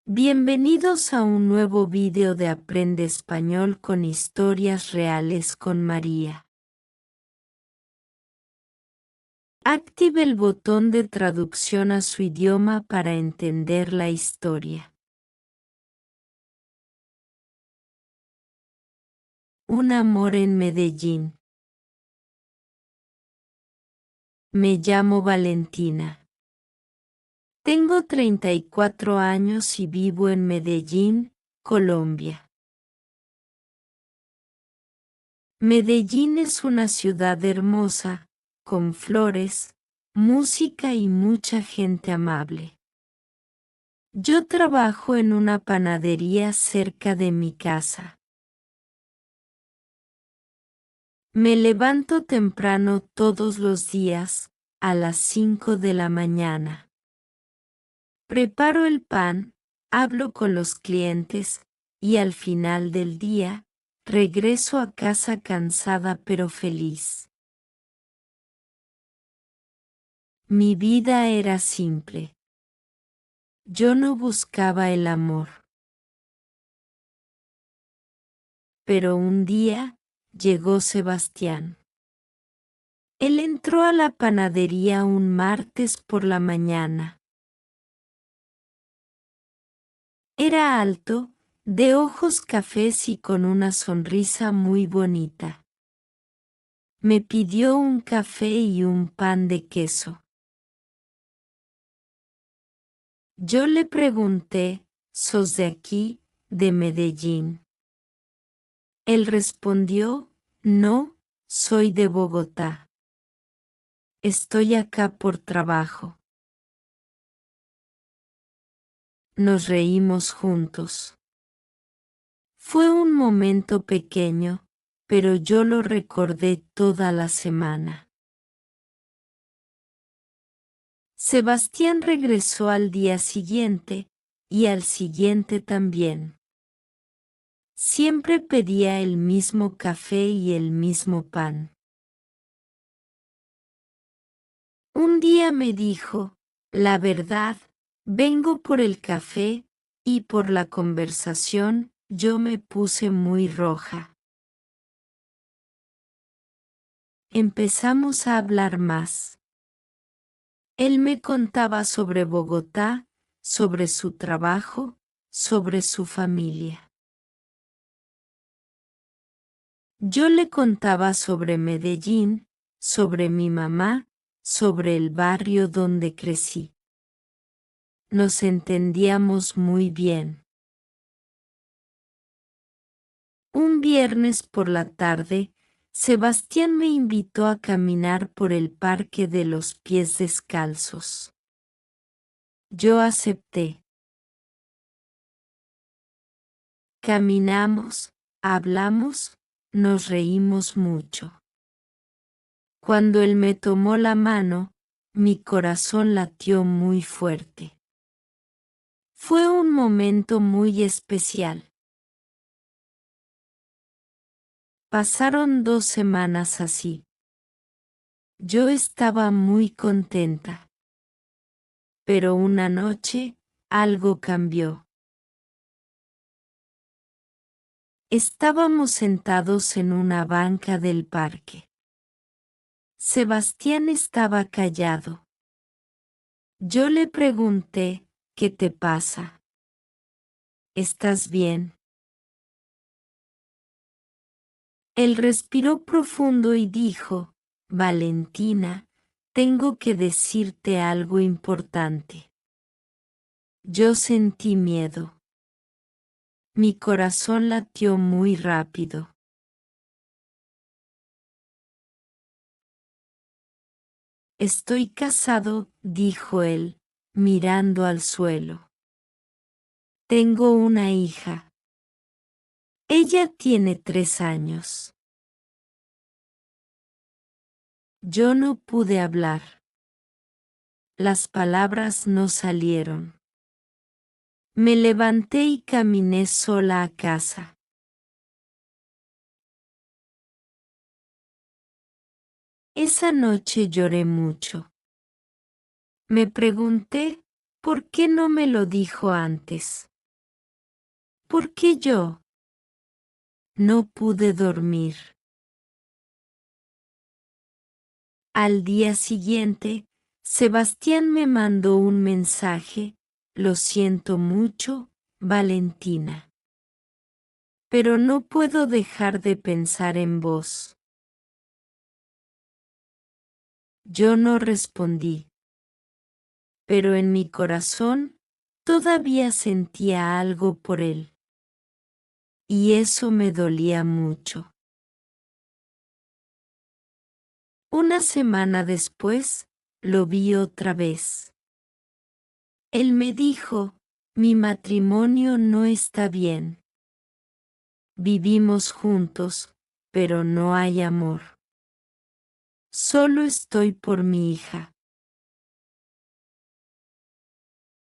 Bienvenidos a un nuevo video de Aprende Español con historias reales con María. Active el botón de traducción a su idioma para entender la historia. Un amor en Medellín. Me llamo Valentina. Tengo 34 años y vivo en Medellín, Colombia. Medellín es una ciudad hermosa, con flores, música y mucha gente amable. Yo trabajo en una panadería cerca de mi casa. Me levanto temprano todos los días, a las 5 de la mañana. Preparo el pan, hablo con los clientes, y al final del día, regreso a casa cansada pero feliz. Mi vida era simple. Yo no buscaba el amor. Pero un día, llegó Sebastián. Él entró a la panadería un martes por la mañana. Era alto, de ojos cafés y con una sonrisa muy bonita. Me pidió un café y un pan de queso. Yo le pregunté, ¿sos de aquí, de Medellín? Él respondió, no, soy de Bogotá. Estoy acá por trabajo. Nos reímos juntos. Fue un momento pequeño, pero yo lo recordé toda la semana. Sebastián regresó al día siguiente, y al siguiente también. Siempre pedía el mismo café y el mismo pan. Un día me dijo, la verdad, vengo por el café, y por la conversación, yo me puse muy roja. Empezamos a hablar más. Él me contaba sobre Bogotá, sobre su trabajo, sobre su familia. Yo le contaba sobre Medellín, sobre mi mamá, sobre el barrio donde crecí. Nos entendíamos muy bien. Un viernes por la tarde, Sebastián me invitó a caminar por el Parque de los Pies Descalzos. Yo acepté. Caminamos, hablamos, nos reímos mucho. Cuando él me tomó la mano, mi corazón latió muy fuerte. Fue un momento muy especial. Pasaron 2 semanas así. Yo estaba muy contenta. Pero una noche, algo cambió. Estábamos sentados en una banca del parque. Sebastián estaba callado. Yo le pregunté, ¿qué te pasa? ¿Estás bien? Él respiró profundo y dijo, Valentina, tengo que decirte algo importante. Yo sentí miedo. Mi corazón latió muy rápido. Estoy casado, dijo él, mirando al suelo. Tengo una hija. Ella tiene 3 años. Yo no pude hablar. Las palabras no salieron. Me levanté y caminé sola a casa. Esa noche lloré mucho. Me pregunté, ¿por qué no me lo dijo antes? ¿Por qué yo? No pude dormir. Al día siguiente, Sebastián me mandó un mensaje: lo siento mucho, Valentina. Pero no puedo dejar de pensar en vos. Yo no respondí. Pero en mi corazón todavía sentía algo por él. Y eso me dolía mucho. Una semana después, lo vi otra vez. Él me dijo: mi matrimonio no está bien. Vivimos juntos, pero no hay amor. Solo estoy por mi hija.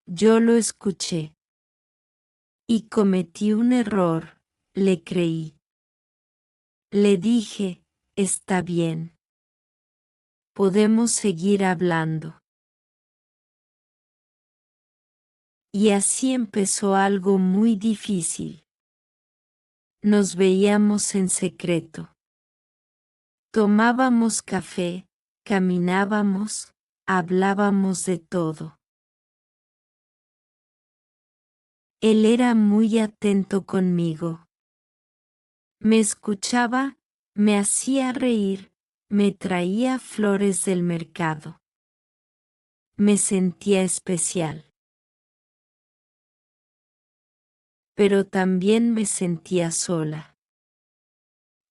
Yo lo escuché. Y cometí un error, le creí. Le dije: está bien. Podemos seguir hablando. Y así empezó algo muy difícil. Nos veíamos en secreto. Tomábamos café, caminábamos, hablábamos de todo. Él era muy atento conmigo. Me escuchaba, me hacía reír, me traía flores del mercado. Me sentía especial. Pero también me sentía sola.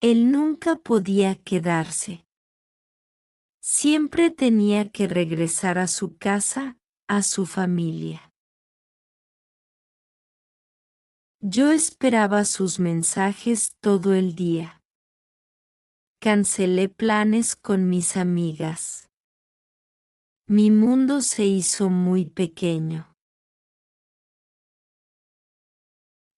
Él nunca podía quedarse. Siempre tenía que regresar a su casa, a su familia. Yo esperaba sus mensajes todo el día. Cancelé planes con mis amigas. Mi mundo se hizo muy pequeño.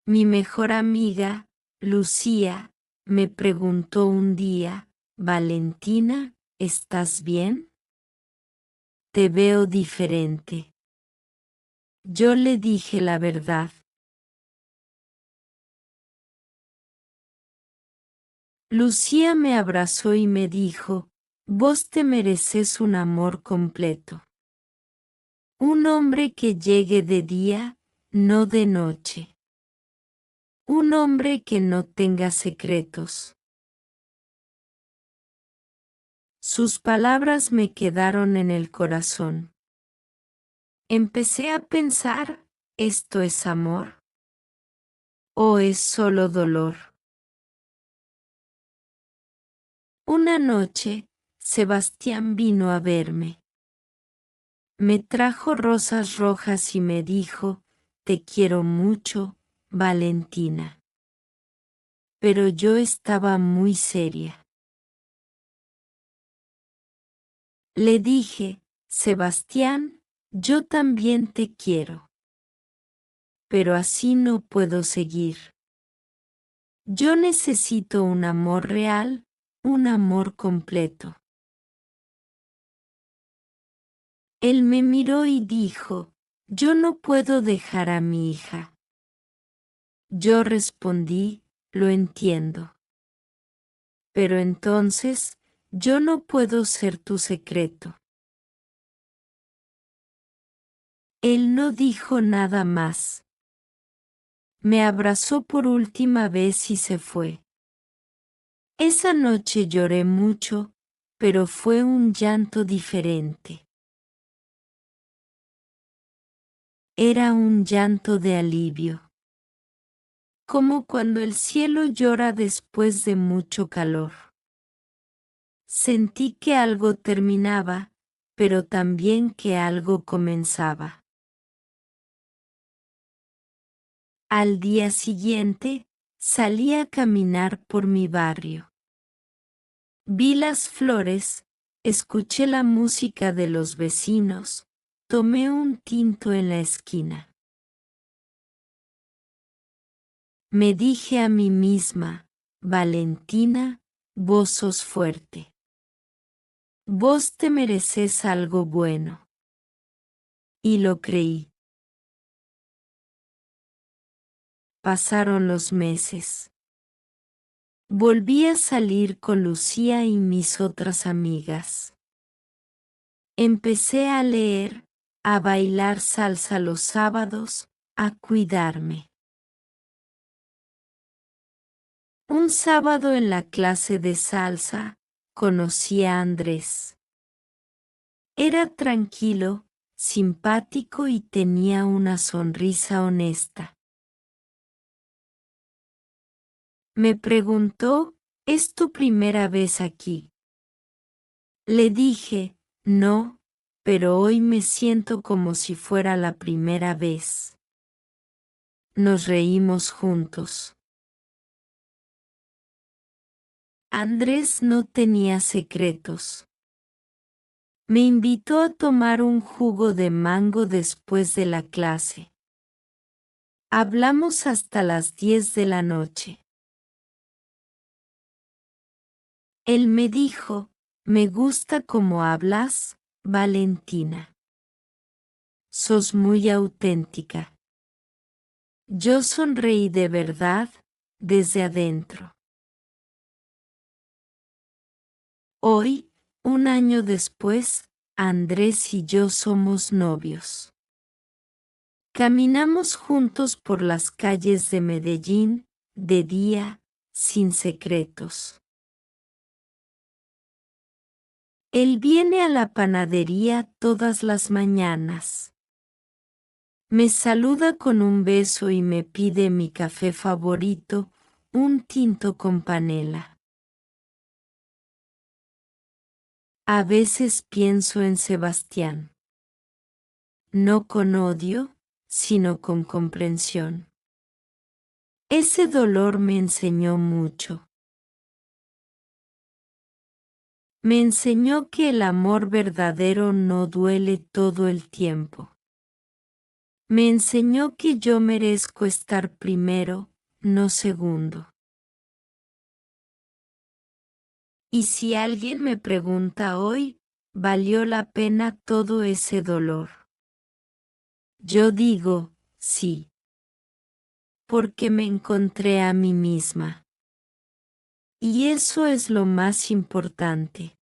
Mi mejor amiga, Lucía, me preguntó un día: Valentina, ¿estás bien? Te veo diferente. Yo le dije la verdad. Lucía me abrazó y me dijo: vos te mereces un amor completo. Un hombre que llegue de día, no de noche. Un hombre que no tenga secretos. Sus palabras me quedaron en el corazón. Empecé a pensar: ¿esto es amor? ¿O es solo dolor? Una noche, Sebastián vino a verme. Me trajo rosas rojas y me dijo: te quiero mucho, Valentina. Pero yo estaba muy seria. Le dije: Sebastián, yo también te quiero. Pero así no puedo seguir. Yo necesito un amor real, un amor completo. Él me miró y dijo: yo no puedo dejar a mi hija. Yo respondí: lo entiendo. Pero entonces, yo no puedo ser tu secreto. Él no dijo nada más. Me abrazó por última vez y se fue. Esa noche lloré mucho, pero fue un llanto diferente. Era un llanto de alivio. Como cuando el cielo llora después de mucho calor. Sentí que algo terminaba, pero también que algo comenzaba. Al día siguiente, salí a caminar por mi barrio. Vi las flores, escuché la música de los vecinos, tomé un tinto en la esquina. Me dije a mí misma: Valentina, vos sos fuerte. Vos te mereces algo bueno. Y lo creí. pasaron los meses. Volví a salir con Lucía y mis otras amigas. Empecé a leer, a bailar salsa los sábados, a cuidarme. Un sábado en la clase de salsa, conocí a Andrés. Era tranquilo, simpático y tenía una sonrisa honesta. Me preguntó, ¿es tu primera vez aquí? Le dije, no, pero hoy me siento como si fuera la primera vez. Nos reímos juntos. Andrés no tenía secretos. Me invitó a tomar un jugo de mango después de la clase. Hablamos hasta las 10 de la noche. Él me dijo, me gusta cómo hablas, Valentina. Sos muy auténtica. Yo sonreí de verdad, desde adentro. Hoy, un año después, Andrés y yo somos novios. Caminamos juntos por las calles de Medellín, de día, sin secretos. Él viene a la panadería todas las mañanas. Me saluda con un beso y me pide mi café favorito, un tinto con panela. A veces pienso en Sebastián. No con odio, sino con comprensión. Ese dolor me enseñó mucho. Me enseñó que el amor verdadero no duele todo el tiempo. Me enseñó que yo merezco estar primero, no segundo. Y si alguien me pregunta hoy, ¿valió la pena todo ese dolor? Yo digo, sí. Porque me encontré a mí misma. Y eso es lo más importante.